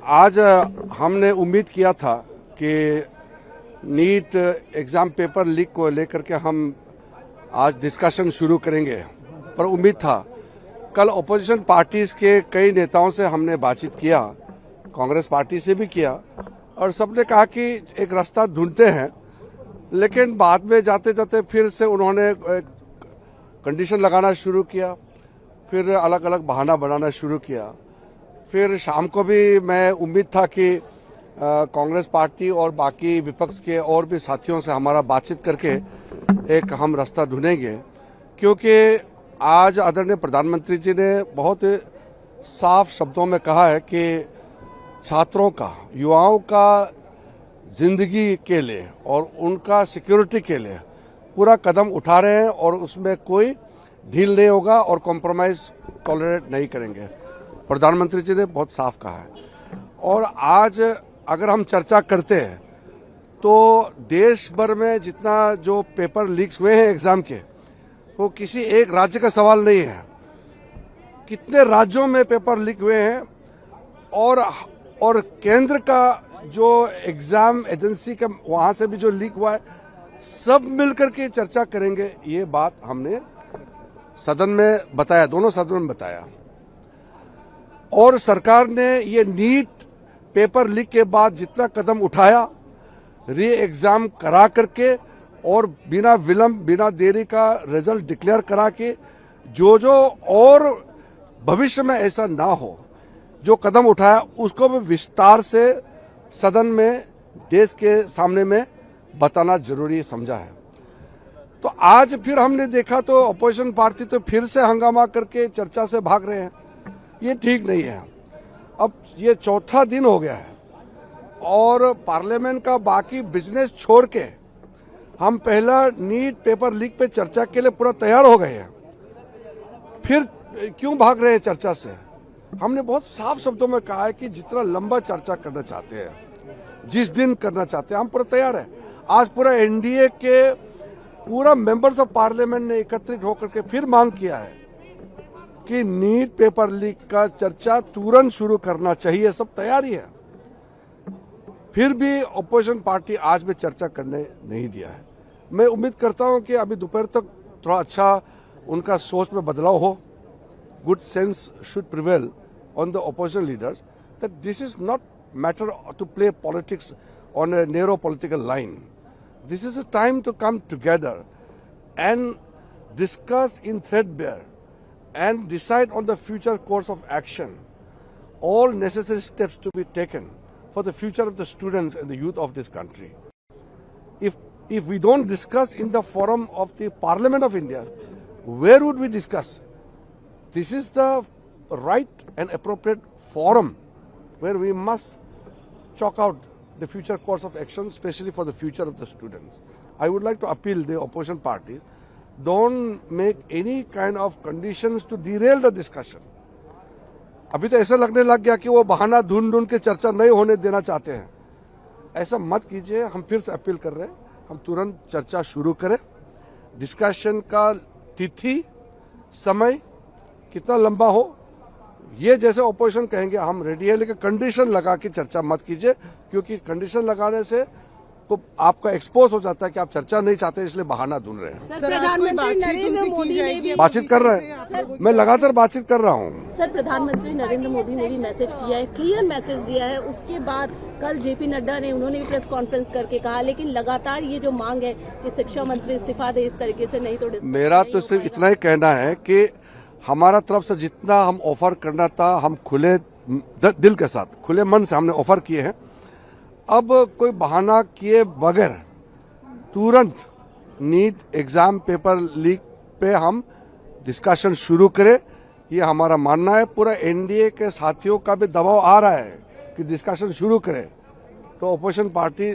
आज हमने उम्मीद किया था कि नीट एग्जाम पेपर लीक को लेकर के हम आज डिस्कशन शुरू करेंगे, पर उम्मीद था। कल ओपोजिशन पार्टीज के कई नेताओं से हमने बातचीत किया, कांग्रेस पार्टी से भी किया, और सबने कहा कि एक रास्ता ढूंढते हैं। लेकिन बाद में जाते जाते फिर से उन्होंने कंडीशन लगाना शुरू किया, फिर अलग अलग बहाना बनाना शुरू किया। फिर शाम को भी मैं उम्मीद था कि कांग्रेस पार्टी और बाकी विपक्ष के और भी साथियों से हमारा बातचीत करके एक हम रास्ता ढूंढेंगे, क्योंकि आज आदरणीय प्रधानमंत्री जी ने बहुत साफ शब्दों में कहा है कि छात्रों का, युवाओं का जिंदगी के लिए और उनका सिक्योरिटी के लिए पूरा कदम उठा रहे हैं और उसमें कोई ढील नहीं होगा और कॉम्प्रोमाइज टॉलरेट नहीं करेंगे। प्रधानमंत्री जी ने बहुत साफ कहा है। और आज अगर हम चर्चा करते हैं तो देश भर में जितना जो पेपर लीक्स हुए हैं एग्जाम के, वो किसी एक राज्य का सवाल नहीं है। कितने राज्यों में पेपर लीक हुए हैं और केंद्र का जो एग्जाम एजेंसी का वहां से भी जो लीक हुआ है, सब मिलकर के चर्चा करेंगे। ये बात हमने सदन में बताया, दोनों सदन में बताया। और सरकार ने ये नीट पेपर लीक के बाद जितना कदम उठाया, री एग्जाम करा करके और बिना विलंब, बिना देरी का रिजल्ट डिक्लेयर करा के, जो और भविष्य में ऐसा ना हो, जो कदम उठाया उसको भी विस्तार से सदन में देश के सामने में बताना जरूरी समझा है। तो आज फिर हमने देखा तो अपोजिशन पार्टी तो फिर से हंगामा करके चर्चा से भाग रहे हैं। ये ठीक नहीं है। अब ये चौथा दिन हो गया है और पार्लियामेंट का बाकी बिजनेस छोड़ के हम पहला नीट पेपर लीक पे चर्चा के लिए पूरा तैयार हो गए हैं। फिर क्यों भाग रहे हैं चर्चा से? हमने बहुत साफ शब्दों में कहा है कि जितना लंबा चर्चा करना चाहते हैं, जिस दिन करना चाहते हैं, हम पूरा तैयार है। आज पूरा एनडीए के पूरा मेंबर्स ऑफ पार्लियामेंट ने एकत्रित होकर के फिर मांग किया है कि नीट पेपर लीक का चर्चा तुरंत शुरू करना चाहिए। सब तैयारी है। फिर भी ऑपोजिशन पार्टी आज भी चर्चा करने नहीं दिया है। मैं उम्मीद करता हूं कि अभी दोपहर तक थोड़ा अच्छा उनका सोच में बदलाव हो। Good sense should prevail on the opposition leaders that this is not matter to play politics on a narrow political line. This is a time to come together and discuss in threadbare and decide on the future course of action, all necessary steps to be taken for the future of the students and the youth of this country. If we don't discuss in the forum of the Parliament of India, where would we discuss? This is the right and appropriate forum where we must chalk out the future course of action, especially for the future of the students. I would like to appeal the opposition parties, don't make any kind of conditions to derail the discussion. अभी तो ऐसा लगने लग गया कि वो बहाना ढूंढ के चर्चा नहीं होने देना चाहते हैं। ऐसा मत कीजिए। हम फिर से अपील कर रहे हैं, हम तुरंत चर्चा शुरू करें। डिस्कशन का तिथि, समय कितना लंबा हो, ये जैसे ऑपोजिशन कहेंगे हम रेडी है, लेकिन कंडीशन लगा के चर्चा मत कीजिए, क्योंकि कंडीशन लगाने से तो आपका एक्सपोज हो जाता है कि आप चर्चा नहीं चाहते, इसलिए बहाना ढूंढ रहे हैं। सर, प्रधानमंत्री नरेंद्र मोदी ने भी बातचीत कर रहे हैं। मैं लगातार बातचीत कर रहा हूँ। सर, प्रधानमंत्री नरेंद्र मोदी ने भी मैसेज किया है, क्लियर मैसेज दिया है। उसके बाद कल जेपी नड्डा ने, उन्होंने भी प्रेस कॉन्फ्रेंस करके कहा, लेकिन लगातार ये जो मांग है कि शिक्षा मंत्री इस्तीफा दे, इस तरीके से नहीं तो मेरा तो सिर्फ इतना ही कहना है कि हमारा तरफ से जितना हम ऑफर करना था, हम खुले दिल के साथ, खुले मन से हमने ऑफर किए हैं। अब कोई बहाना किए बगैर तुरंत नीट एग्जाम पेपर लीक पे हम डिस्कशन शुरू करें, ये हमारा मानना है। पूरा एनडीए के साथियों का भी दबाव आ रहा है कि डिस्कशन शुरू करें, तो ऑपोजिशन पार्टी